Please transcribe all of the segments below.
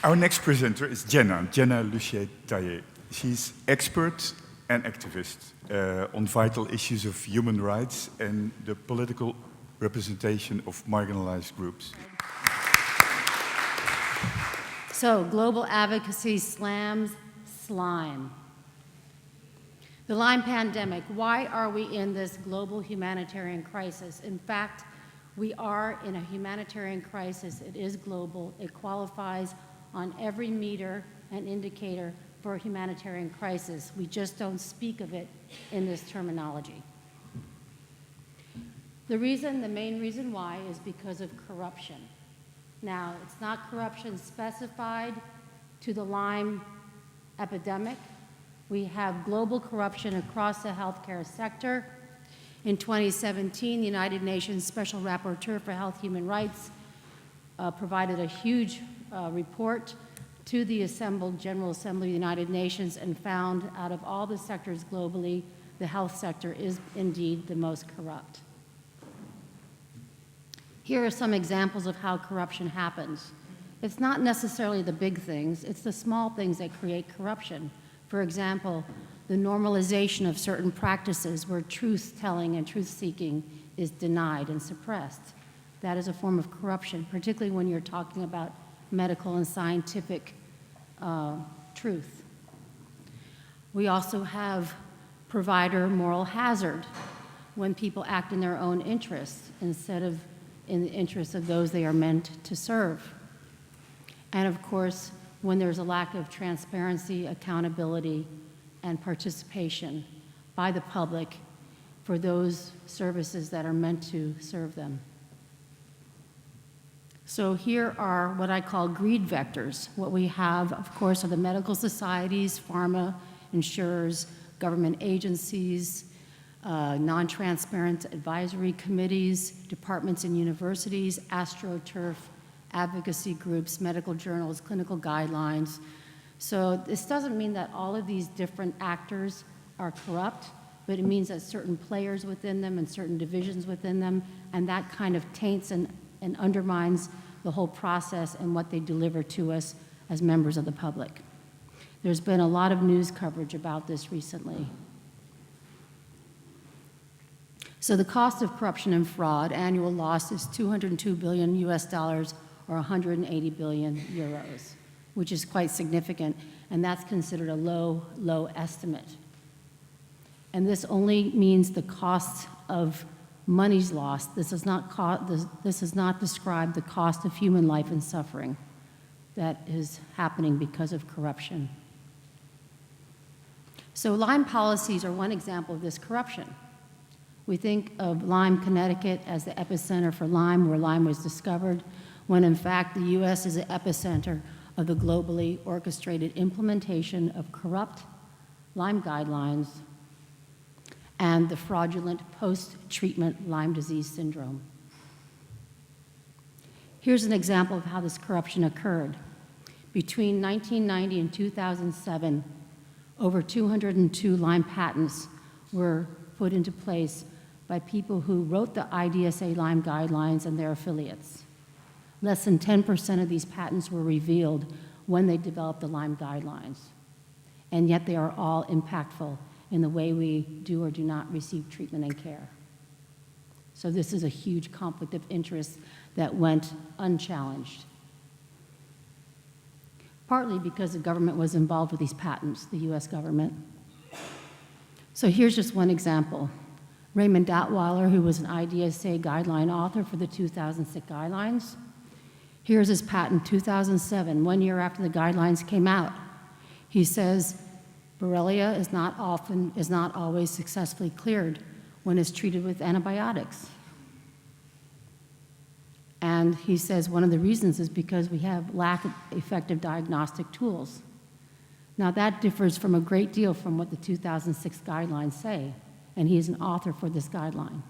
Our next presenter is Jenna Luché-Thayer. She's expert and activist on vital issues of human rights and the political representation of marginalized groups. So, global advocacy slams slime. The Lyme pandemic, why are we in this global humanitarian crisis? In fact, we are in a humanitarian crisis. It is global. It qualifies on every meter and indicator for a humanitarian crisis. We just don't speak of it in this terminology. The main reason why is because of corruption. Now, it's not corruption specified to the Lyme epidemic. We have global corruption across the healthcare sector. In 2017, the United Nations Special Rapporteur for Health Human Rights provided a huge report to the General Assembly of the United Nations and found out of all the sectors globally, the health sector is indeed the most corrupt. Here are some examples of how corruption happens. It's not necessarily the big things, it's the small things that create corruption. For example, the normalization of certain practices where truth-telling and truth-seeking is denied and suppressed. That is a form of corruption, particularly when you're talking about medical and scientific truth. We also have provider moral hazard, when people act in their own interests instead of in the interests of those they are meant to serve. And of course, when there's a lack of transparency, accountability, and participation by the public for those services that are meant to serve them. So here are what I call greed vectors. What we have, of course, are the medical societies, pharma, insurers, government agencies, non-transparent advisory committees, departments and universities, AstroTurf, advocacy groups, medical journals, clinical guidelines. So this doesn't mean that all of these different actors are corrupt, but it means that certain players within them and certain divisions within them, and that kind of taints and undermines the whole process and what they deliver to us as members of the public. There's been a lot of news coverage about this recently. So the cost of corruption and fraud, annual loss is $202 billion US dollars or 180 billion euros, which is quite significant, and that's considered a low estimate. And this only means the cost of money's lost. This does not describe the cost of human life and suffering that is happening because of corruption. So Lyme policies are one example of this corruption. We think of Lyme, Connecticut as the epicenter for Lyme, where Lyme was discovered, when in fact the US is the epicenter of the globally orchestrated implementation of corrupt Lyme guidelines and the fraudulent post-treatment Lyme disease syndrome. Here's an example of how this corruption occurred. Between 1990 and 2007, over 202 Lyme patents were put into place by people who wrote the IDSA Lyme guidelines and their affiliates. Less than 10% of these patents were revealed when they developed the Lyme guidelines. And yet they are all impactful in the way we do or do not receive treatment and care. So this is a huge conflict of interest that went unchallenged. Partly because the government was involved with these patents, the US government. So here's just one example. Raymond Datweiler, who was an IDSA guideline author for the 2006 guidelines. Here's his patent, 2007, 1 year after the guidelines came out. He says, Borrelia is not always successfully cleared when it's treated with antibiotics. And he says one of the reasons is because we have lack of effective diagnostic tools. Now that differs from a great deal from what the 2006 guidelines say, and he is an author for this guideline.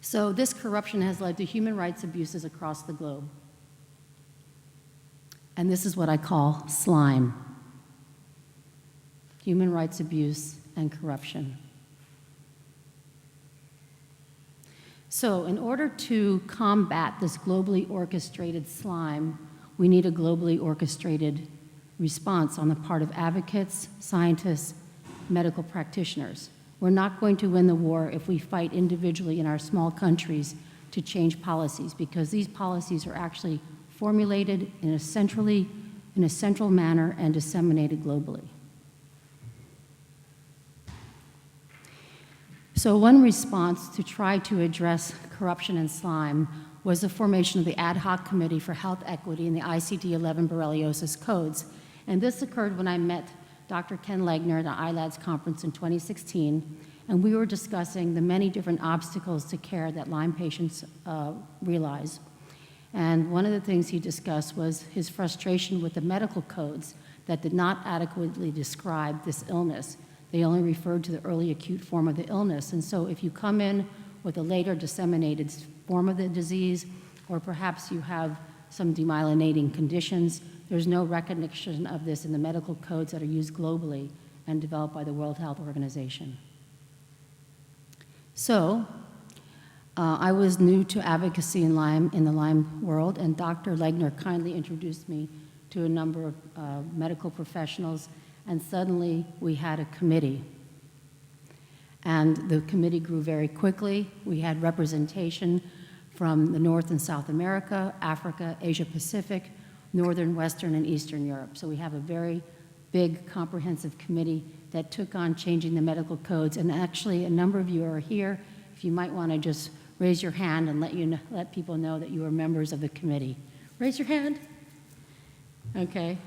So this corruption has led to human rights abuses across the globe. And this is what I call slime. Human rights abuse and corruption. So in order to combat this globally orchestrated slime, we need a globally orchestrated response on the part of advocates, scientists, medical practitioners. We're not going to win the war if we fight individually in our small countries to change policies, because these policies are actually formulated in a central manner and disseminated globally. So one response to try to address corruption and slime was the formation of the Ad Hoc Committee for Health Equity in the ICD-11 Borreliosis Codes. And this occurred when I met Dr. Ken Legner at the ILADS conference in 2016, and we were discussing the many different obstacles to care that Lyme patients realize. And one of the things he discussed was his frustration with the medical codes that did not adequately describe this illness. They only referred to the early acute form of the illness. And so if you come in with a later disseminated form of the disease, or perhaps you have some demyelinating conditions, there's no recognition of this in the medical codes that are used globally and developed by the World Health Organization. So I was new to advocacy in the Lyme world, and Dr. Legner kindly introduced me to a number of medical professionals, and suddenly we had a committee. And the committee grew very quickly. We had representation from the North and South America, Africa, Asia Pacific, Northern, Western, and Eastern Europe. So we have a very big, comprehensive committee that took on changing the medical codes. And actually, a number of you are here. If you might want to just raise your hand and let people know that you are members of the committee. Raise your hand. Okay.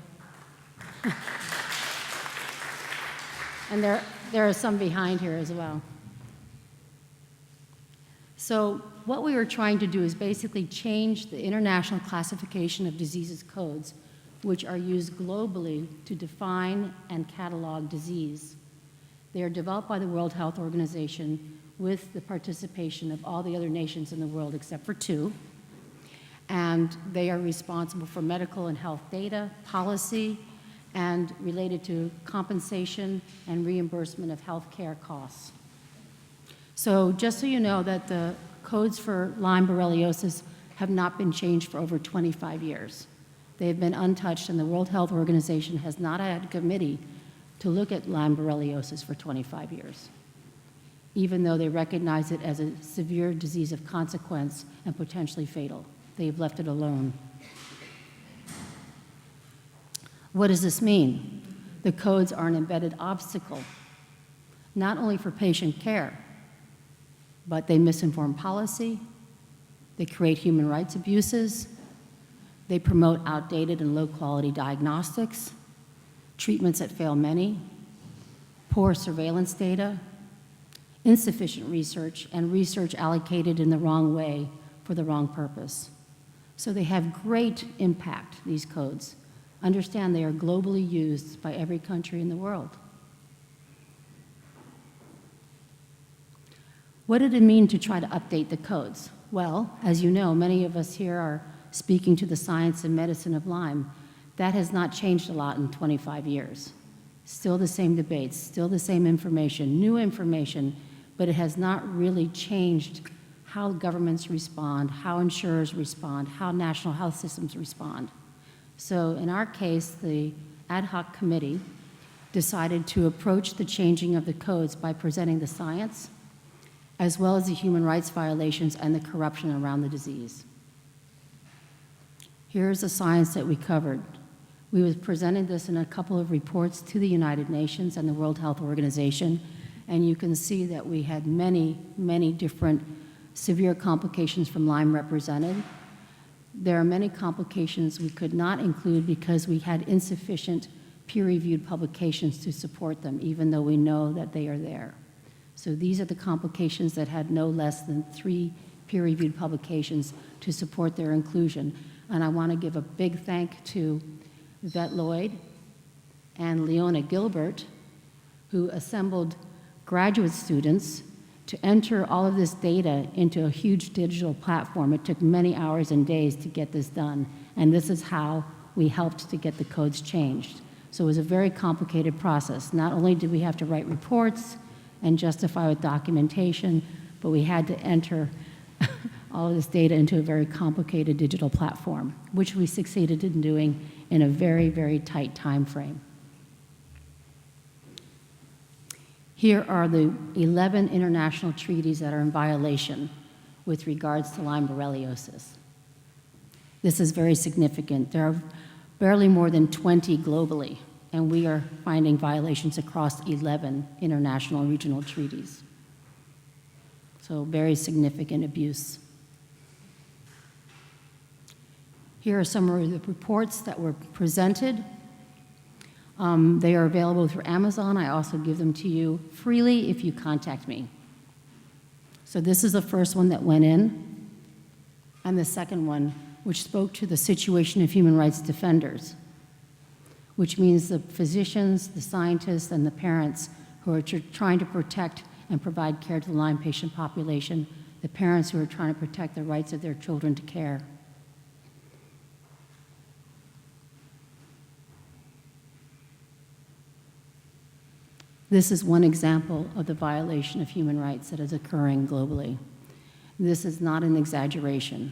And there are some behind here as well. So what we were trying to do is basically change the International Classification of Diseases codes, which are used globally to define and catalog disease. They are developed by the World Health Organization with the participation of all the other nations in the world except for 2. And they are responsible for medical and health data, policy, and related to compensation and reimbursement of health care costs. So just so you know that the codes for Lyme borreliosis have not been changed for over 25 years. They've been untouched, and the World Health Organization has not had a committee to look at Lyme borreliosis for 25 years, even though they recognize it as a severe disease of consequence and potentially fatal. They've left it alone. What does this mean? The codes are an embedded obstacle, not only for patient care, but they misinform policy, they create human rights abuses, they promote outdated and low-quality diagnostics, treatments that fail many, poor surveillance data, insufficient research, and research allocated in the wrong way for the wrong purpose. So they have great impact, these codes. Understand they are globally used by every country in the world. What did it mean to try to update the codes? Well, as you know, many of us here are speaking to the science and medicine of Lyme. That has not changed a lot in 25 years. Still the same debates, still the same information, new information, but it has not really changed how governments respond, how insurers respond, how national health systems respond. So in our case, the ad hoc committee decided to approach the changing of the codes by presenting the science, as well as the human rights violations and the corruption around the disease. Here's the science that we covered. We presented this in a couple of reports to the United Nations and the World Health Organization, and you can see that we had many, many different severe complications from Lyme represented. There are many complications we could not include because we had insufficient peer-reviewed publications to support them, even though we know that they are there. So these are the complications that had no less than 3 peer-reviewed publications to support their inclusion. And I want to give a big thank to Yvette Lloyd and Leona Gilbert, who assembled graduate students to enter all of this data into a huge digital platform. It took many hours and days to get this done, and this is how we helped to get the codes changed. So it was a very complicated process. Not only did we have to write reports and justify with documentation, but we had to enter all of this data into a very complicated digital platform, which we succeeded in doing in a very, very tight time frame. Here are the 11 international treaties that are in violation with regards to Lyme borreliosis. This is very significant. There are barely more than 20 globally, and we are finding violations across 11 international and regional treaties. So very significant abuse. Here are some of the reports that were presented. They are available through Amazon. I also give them to you freely if you contact me. So this is the first one that went in, and the second one, which spoke to the situation of human rights defenders, which means the physicians, the scientists, and the parents who are trying to protect and provide care to the Lyme patient population, the parents who are trying to protect the rights of their children to care. This is one example of the violation of human rights that is occurring globally. This is not an exaggeration.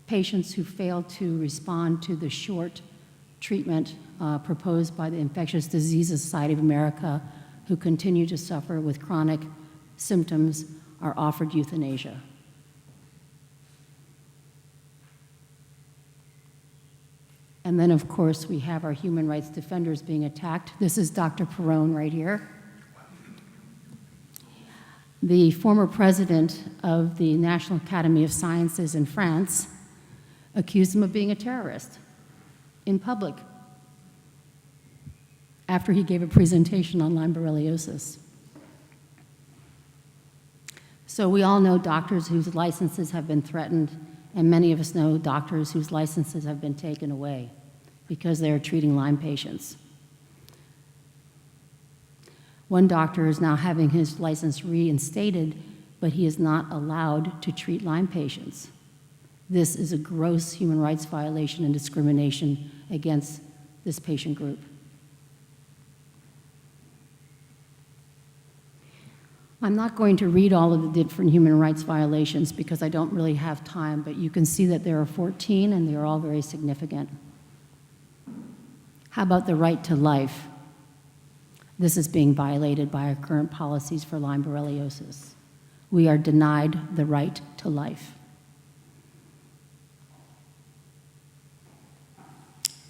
Patients who fail to respond to the short treatment proposed by the Infectious Diseases Society of America, who continue to suffer with chronic symptoms, are offered euthanasia. And then, of course, we have our human rights defenders being attacked. This is Dr. Perron right here. The former president of the National Academy of Sciences in France accused him of being a terrorist in public after he gave a presentation on Lyme borreliosis. So we all know doctors whose licenses have been threatened, and many of us know doctors whose licenses have been taken away because they are treating Lyme patients. One doctor is now having his license reinstated, but he is not allowed to treat Lyme patients. This is a gross human rights violation and discrimination against this patient group. I'm not going to read all of the different human rights violations because I don't really have time, but you can see that there are 14 and they are all very significant. How about the right to life? This is being violated by our current policies for Lyme borreliosis. We are denied the right to life.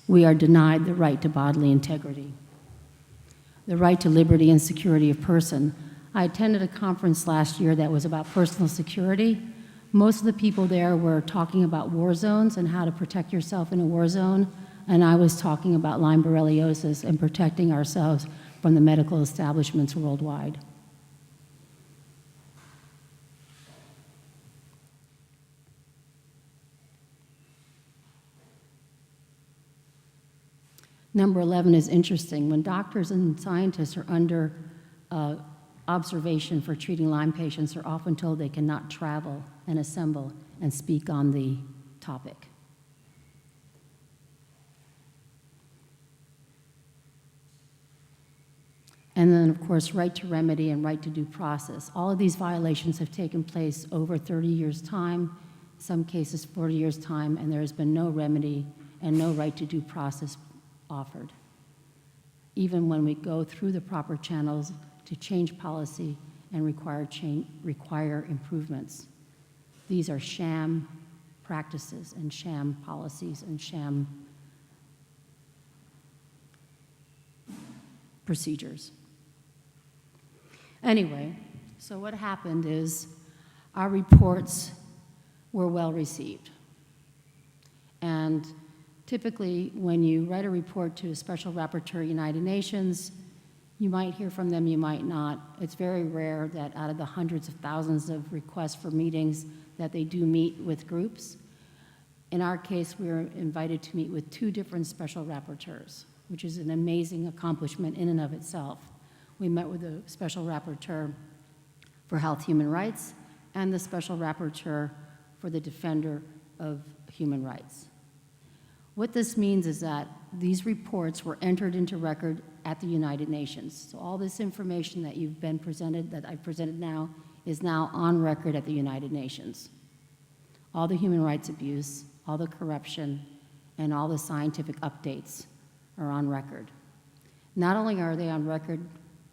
We are denied the right to bodily integrity, the right to liberty and security of person. I attended a conference last year that was about personal security. Most of the people there were talking about war zones and how to protect yourself in a war zone, and I was talking about Lyme borreliosis and protecting ourselves from the medical establishments worldwide. Number 11 is interesting. When doctors and scientists are under observation for treating Lyme patients, are often told they cannot travel and assemble and speak on the topic. And then, of course, right to remedy and right to due process. All of these violations have taken place over 30 years' time, some cases 40 years' time, and there has been no remedy and no right to due process offered, even when we go through the proper channels to change policy and require improvements. These are sham practices and sham policies and sham procedures. Anyway, so what happened is our reports were well received. And typically, when you write a report to a special rapporteur, United Nations, you might hear from them, you might not. It's very rare that out of the hundreds of thousands of requests for meetings that they do meet with groups. In our case, we were invited to meet with 2 different special rapporteurs, which is an amazing accomplishment in and of itself. We met with the special rapporteur for health human rights and the special rapporteur for the defender of human rights. What this means is that these reports were entered into record at the United Nations. So all this information that you've been presented, that I've presented now, is now on record at the United Nations. All the human rights abuse, all the corruption, and all the scientific updates are on record. Not only are they on record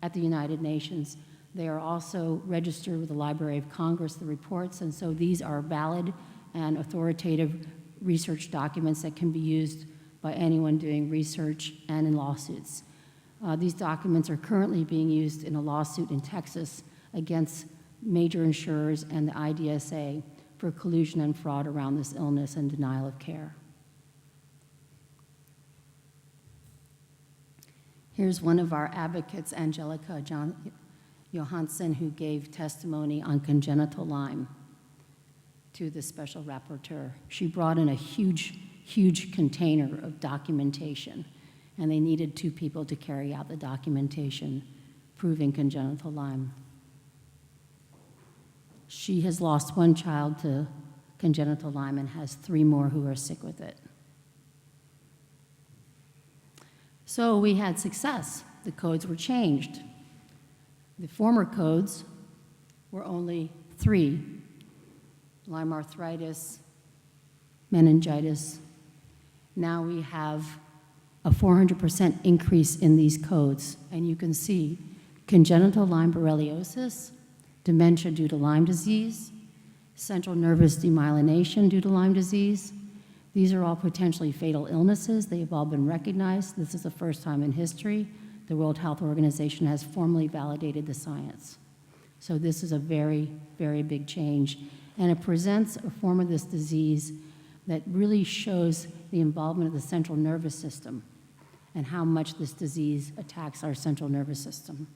at the United Nations, they are also registered with the Library of Congress, the reports, and so these are valid and authoritative research documents that can be used by anyone doing research and in lawsuits. These documents are currently being used in a lawsuit in Texas against major insurers and the IDSA for collusion and fraud around this illness and denial of care. Here's one of our advocates, Angelica Johansson, who gave testimony on congenital Lyme to the special rapporteur. She brought in a huge container of documentation, and they needed 2 people to carry out the documentation proving congenital Lyme. She has lost 1 child to congenital Lyme and has 3 more who are sick with it. So we had success. The codes were changed. The former codes were only 3: Lyme arthritis, meningitis. Now we have a 400% increase in these codes, and you can see congenital Lyme borreliosis, dementia due to Lyme disease, central nervous demyelination due to Lyme disease. These are all potentially fatal illnesses. They have all been recognized. This is the first time in history the World Health Organization has formally validated the science. So this is a very, very big change, and it presents a form of this disease that really shows the involvement of the central nervous system and how much this disease attacks our central nervous system.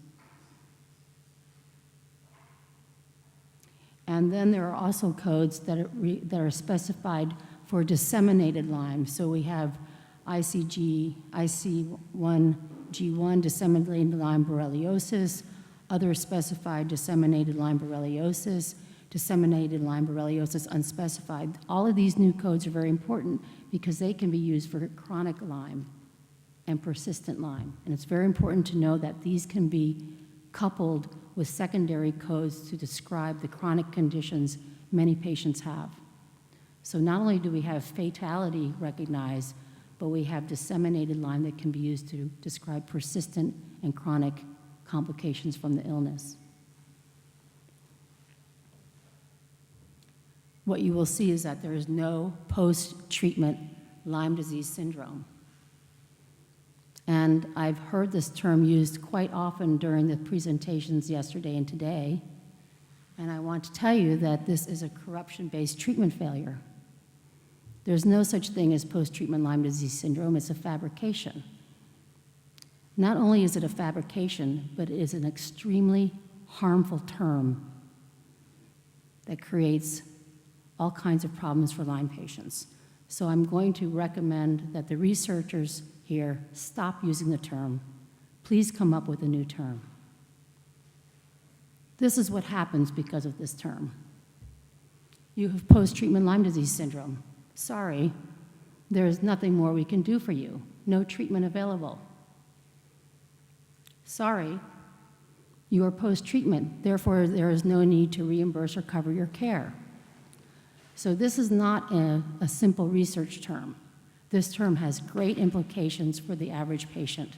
And then there are also codes that are specified for disseminated Lyme. So we have IC1G1, disseminated Lyme borreliosis, other specified disseminated Lyme borreliosis, disseminated Lyme borreliosis unspecified. All of these new codes are very important because they can be used for chronic Lyme and persistent Lyme. And it's very important to know that these can be coupled with secondary codes to describe the chronic conditions many patients have. So not only do we have fatality recognized, but we have disseminated Lyme that can be used to describe persistent and chronic complications from the illness. What you will see is that there is no post-treatment Lyme disease syndrome. And I've heard this term used quite often during the presentations yesterday and today, and I want to tell you that this is a corruption-based treatment failure. There's no such thing as post-treatment Lyme disease syndrome. It's a fabrication. Not only is it a fabrication, but it is an extremely harmful term that creates all kinds of problems for Lyme patients. So I'm going to recommend that the researchers here stop using the term. Please come up with a new term. This is what happens because of this term. You have post-treatment Lyme disease syndrome. Sorry, there is nothing more we can do for you. No treatment available. Sorry, you are post-treatment, therefore there is no need to reimburse or cover your care. So this is not a simple research term. This term has great implications for the average patient.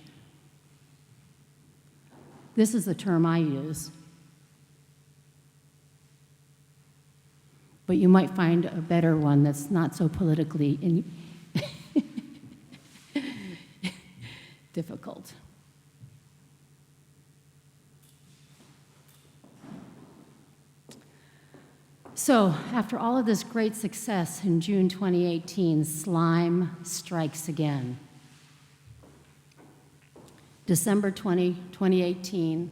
This is the term I use. But you might find a better one that's not so politically difficult. So, after all of this great success in June 2018, Lyme strikes again. December 2018,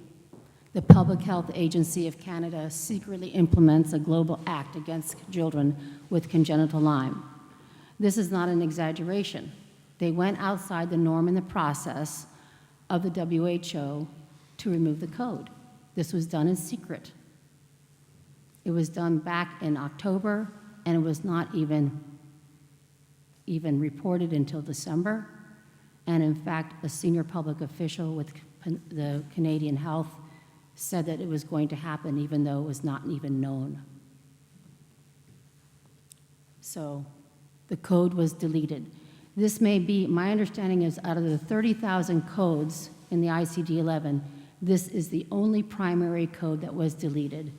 the Public Health Agency of Canada secretly implements a global act against children with congenital Lyme. This is not an exaggeration. They went outside the norm in the process of the WHO to remove the code. This was done in secret. It was done back in October, and it was not even reported until December. And in fact, a senior public official with the Canadian Health said that it was going to happen even though it was not even known. So the code was deleted. This may be, my understanding is out of the 30,000 codes in the ICD-11, this is the only primary code that was deleted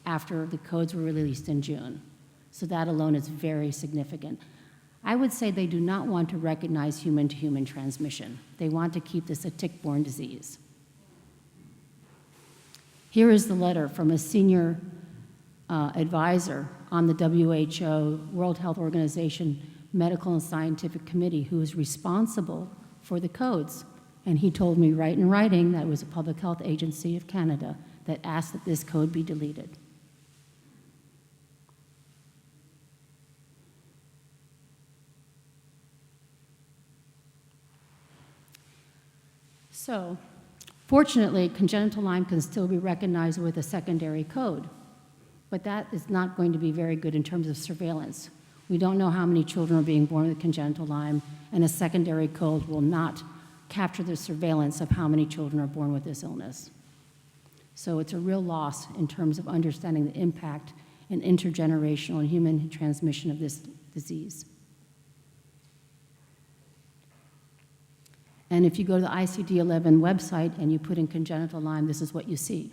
after the codes were released in June. So that alone is very significant. I would say they do not want to recognize human-to-human transmission. They want to keep this a tick-borne disease. Here is the letter from a senior advisor on the WHO, World Health Organization, Medical and Scientific Committee, who is responsible for the codes. And he told me right in writing that it was a public health agency of Canada that asked that this code be deleted. So, fortunately, congenital Lyme can still be recognized with a secondary code, but that is not going to be very good in terms of surveillance. We don't know how many children are being born with congenital Lyme, and a secondary code will not capture the surveillance of how many children are born with this illness. So it's a real loss in terms of understanding the impact and intergenerational and human transmission of this disease. And if you go to the ICD-11 website and you put in congenital Lyme, this is what you see.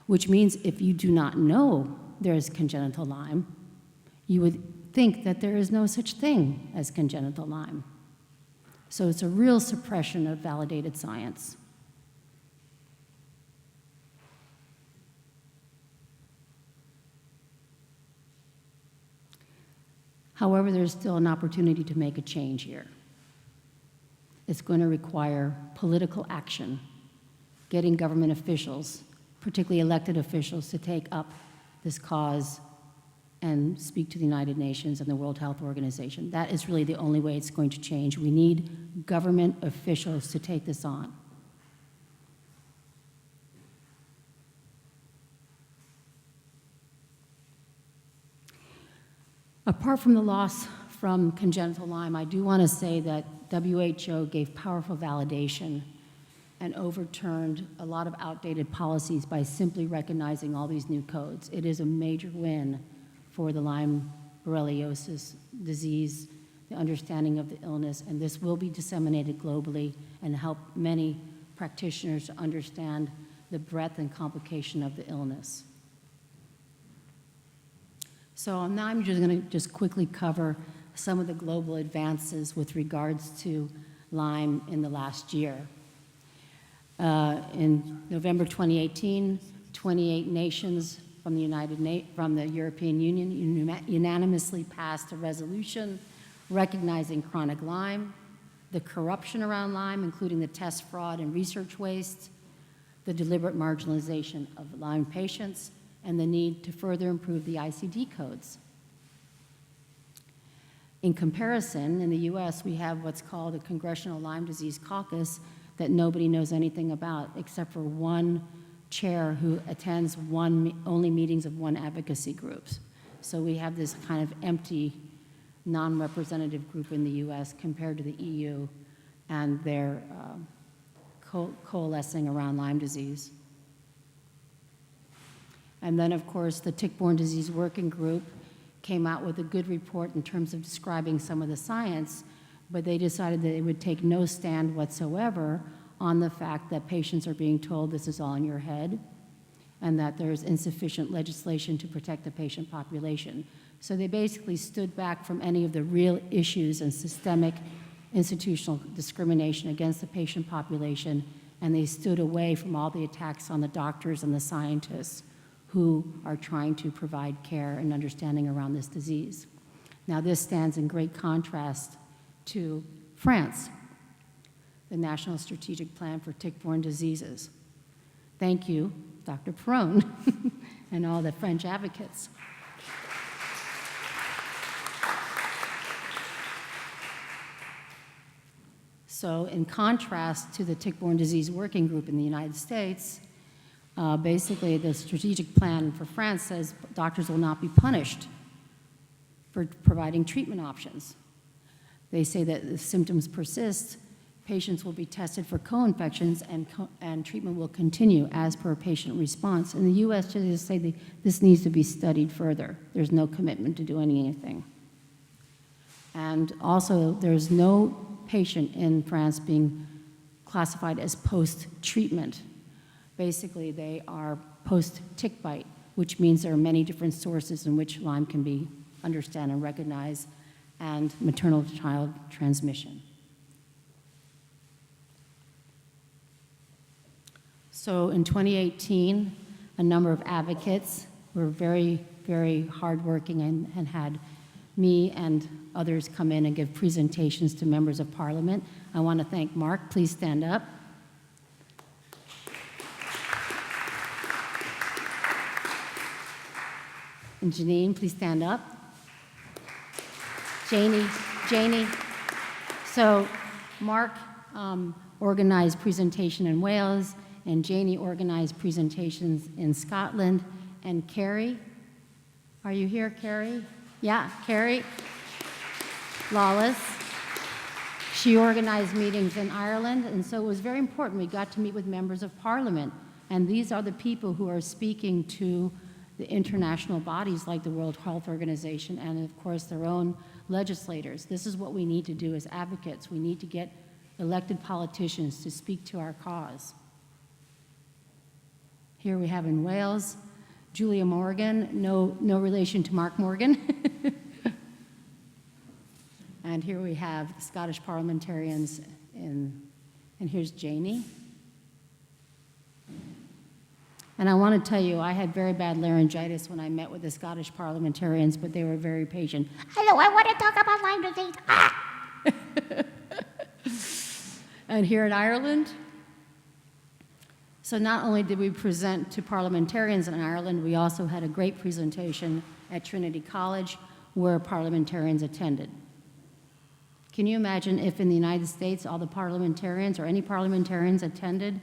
Which means if you do not know there is congenital Lyme, you would think that there is no such thing as congenital Lyme. So it's a real suppression of validated science. However, there's still an opportunity to make a change here. It's going to require political action, getting government officials, particularly elected officials, to take up this cause and speak to the United Nations and the World Health Organization. That is really the only way it's going to change. We need government officials to take this on. Apart from the loss from congenital Lyme, I do want to say that WHO gave powerful validation and overturned a lot of outdated policies by simply recognizing all these new codes. It is a major win for the Lyme borreliosis disease, the understanding of the illness, and this will be disseminated globally and help many practitioners to understand the breadth and complication of the illness. So now I'm just going to quickly cover some of the global advances with regards to Lyme in the last year. In November 2018, 28 nations from the European Union unanimously passed a resolution recognizing chronic Lyme, the corruption around Lyme, including the test fraud and research waste, the deliberate marginalization of Lyme patients, and the need to further improve the ICD codes. In comparison, in the US, we have what's called a Congressional Lyme Disease Caucus that nobody knows anything about except for one chair who attends only meetings of one advocacy groups. So we have this kind of empty, non-representative group in the US compared to the EU and their coalescing around Lyme disease. And then, of course, the Tick-Borne Disease Working Group came out with a good report in terms of describing some of the science, but they decided that it would take no stand whatsoever on the fact that patients are being told this is all in your head and that there is insufficient legislation to protect the patient population. So they basically stood back from any of the real issues and systemic institutional discrimination against the patient population, and they stood away from all the attacks on the doctors and the scientists who are trying to provide care and understanding around this disease. Now, this stands in great contrast to France, the National Strategic Plan for Tick-Borne Diseases. Thank you, Dr. Perron, and all the French advocates. So in contrast to the Tick-Borne Disease Working Group in the United States, basically the strategic plan for France says doctors will not be punished for providing treatment options. They say that if symptoms persist, patients will be tested for co-infections and treatment will continue as per patient response. In the US, they just say this needs to be studied further. There's no commitment to doing anything. And also, there's no patient in France being classified as post-treatment. Basically, they are post-tick bite, which means there are many different sources in which Lyme can be understood and recognized, and maternal-to-child transmission. So in 2018, a number of advocates were very, very hardworking and had me and others come in and give presentations to members of parliament. I want to thank Mark. Please stand up. And Janine, please stand up. Janie. So Mark organized presentation in Wales, and Janie organized presentations in Scotland. And Carrie, are you here, Carrie? Yeah, Carrie Lawless. She organized meetings in Ireland, and so it was very important. We got to meet with members of parliament, and these are the people who are speaking to the international bodies like the World Health Organization and, of course, their own legislators. This is what we need to do as advocates. We need to get elected politicians to speak to our cause. Here we have in Wales, Julia Morgan, no relation to Mark Morgan. And here we have Scottish parliamentarians, and here's Janie. And I want to tell you, I had very bad laryngitis when I met with the Scottish parliamentarians, but they were very patient. Hello, I want to talk about Lyme disease. And here in Ireland, so not only did we present to parliamentarians in Ireland, we also had a great presentation at Trinity College where parliamentarians attended. Can you imagine if in the United States all the parliamentarians or any parliamentarians attended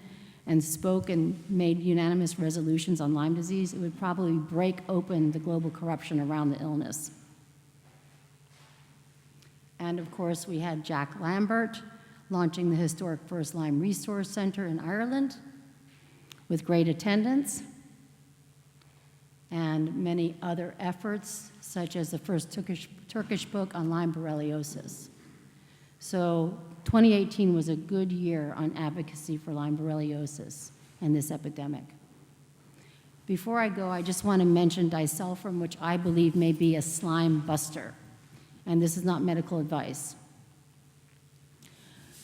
and spoke and made unanimous resolutions on Lyme disease? It would probably break open the global corruption around the illness. And of course, we had Jack Lambert launching the historic first Lyme Resource Center in Ireland with great attendance, and many other efforts, such as the first Turkish book on Lyme borreliosis. So 2018 was a good year on advocacy for Lyme borreliosis and this epidemic. Before I go, I just want to mention disulfiram, which I believe may be a slime buster. And this is not medical advice.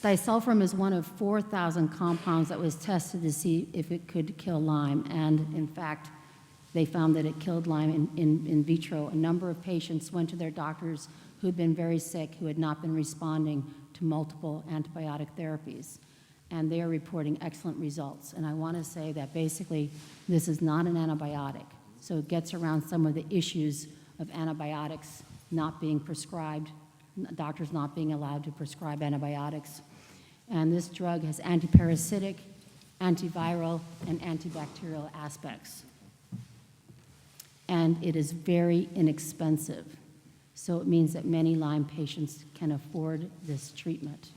Disulfiram is one of 4,000 compounds that was tested to see if it could kill Lyme. And in fact, they found that it killed Lyme in vitro. A number of patients went to their doctors who had been very sick, who had not been responding to multiple antibiotic therapies. And they are reporting excellent results. And I want to say that basically this is not an antibiotic. So it gets around some of the issues of antibiotics not being prescribed, doctors not being allowed to prescribe antibiotics. And this drug has antiparasitic, antiviral, and antibacterial aspects. And it is very inexpensive. So it means that many Lyme patients can afford this treatment.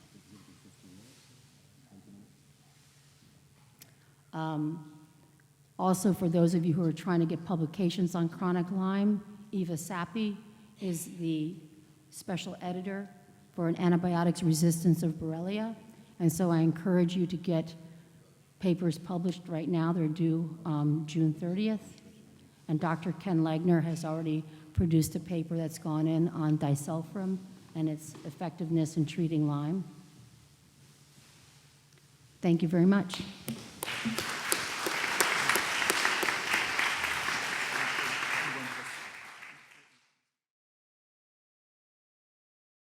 Also, for those of you who are trying to get publications on chronic Lyme, Eva Sappi is the special editor for an antibiotics resistance of Borrelia. And so I encourage you to get papers published right now. They're due June 30th. And Dr. Ken Legner has already produced a paper that's gone in on disulfiram and its effectiveness in treating Lyme. Thank you very much.